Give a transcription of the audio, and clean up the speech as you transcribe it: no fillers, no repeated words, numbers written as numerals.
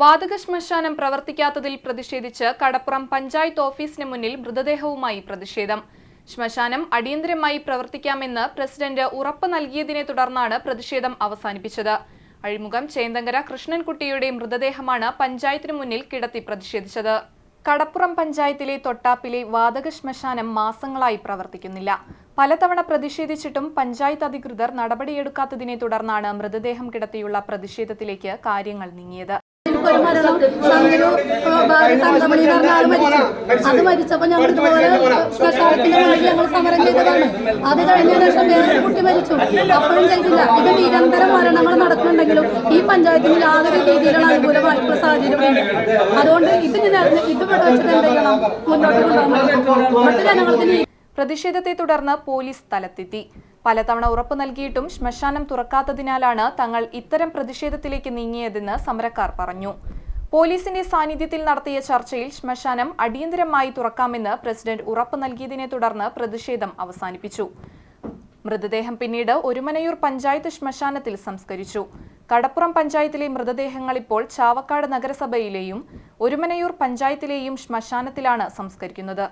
വാതക ശ്മശാനം പ്രവർത്തിക്കാത്തതിൽ പ്രതിഷേധിച്ച് കടപ്പുറം പഞ്ചായത്ത് ഓഫീസിന് മുന്നിൽ മൃതദേഹവുമായി പ്രതിഷേധം. ശ്മശാനം അടിയന്തരമായി പ്രവർത്തിക്കാമെന്ന് പ്രസിഡന്റ് ഉറപ്പ് നൽകിയതിനെ തുടർന്നാണ് പ്രതിഷേധം അവസാനിപ്പിച്ചത്. അഴിമുഖം ചേന്തങ്കര കൃഷ്ണൻകുട്ടിയുടെ മൃതദേഹമാണ് പഞ്ചായത്തിനു മുന്നിൽ കിടത്തി പ്രതിഷേധിച്ചത്. കടപ്പുറം പഞ്ചായത്തിലെ തൊട്ടാപ്പിലെ വാതക ശ്മശാനം മാസങ്ങളായി പ്രവർത്തിക്കുന്നില്ല. പലതവണ പ്രതിഷേധിച്ചിട്ടും പഞ്ചായത്ത് അധികൃതർ നടപടിയെടുക്കാത്തതിനെ തുടർന്നാണ് മൃതദേഹം കിടത്തിയുള്ള പ്രതിഷേധത്തിലേക്ക് കാര്യങ്ങൾ നീങ്ങിയത്. ഒരു മരണം അത് മരിച്ചപ്പോൾ ഞങ്ങൾ ഇതുപോലെ ശ്മശാനത്തിന്റെ മുന്നിൽ ഞങ്ങൾ സമരം ചെയ്തതാണ്. അത് കഴിഞ്ഞ ശേഷം വേറെ കുട്ടി മരിച്ചു, അപ്പോഴും ചെയ്തില്ല. ഇത് നിരന്തരം മരണങ്ങൾ നടക്കുന്നുണ്ടെങ്കിലും ഈ പഞ്ചായത്തിന് യാതൊരു രീതിയിലുള്ള അനുകൂലമായിട്ടുള്ള സാഹചര്യമുണ്ട്. അതുകൊണ്ട് ഇത് വെച്ചിട്ട് എന്തെങ്കിലും മുന്നോട്ട് കൊണ്ടുപോകാൻ ജനങ്ങൾക്ക്. പ്രതിഷേധത്തെ തുടർന്ന് പോലീസ് സ്ഥലത്തെത്തി. പലതവണ ഉറപ്പ് നൽകിയിട്ടും ശ്മശാനം തുറക്കാത്തതിനാലാണ് തങ്ങൾ ഇത്തരം പ്രതിഷേധത്തിലേക്ക് നീങ്ങിയതെന്ന് സമരക്കാർ പറഞ്ഞു. പോലീസിന്റെ സാന്നിധ്യത്തിൽ നടത്തിയ ചർച്ചയിൽ ശ്മശാനം അടിയന്തരമായി തുറക്കാമെന്ന് പ്രസിഡന്റ് ഉറപ്പ് നൽകിയതിനെ തുടർന്ന് പ്രതിഷേധം അവസാനിപ്പിച്ചു. മൃതദേഹം പിന്നീട് ഒരുമനയൂർ പഞ്ചായത്ത് ശ്മശാനത്തിൽ സംസ്കരിച്ചു. കടപ്പുറം പഞ്ചായത്തിലെ മൃതദേഹങ്ങൾ ഇപ്പോൾ ചാവക്കാട് നഗരസഭയിലെയും ഒരുമനയൂർ പഞ്ചായത്തിലെയും ശ്മശാനത്തിലാണ് സംസ്കരിക്കുന്നത്.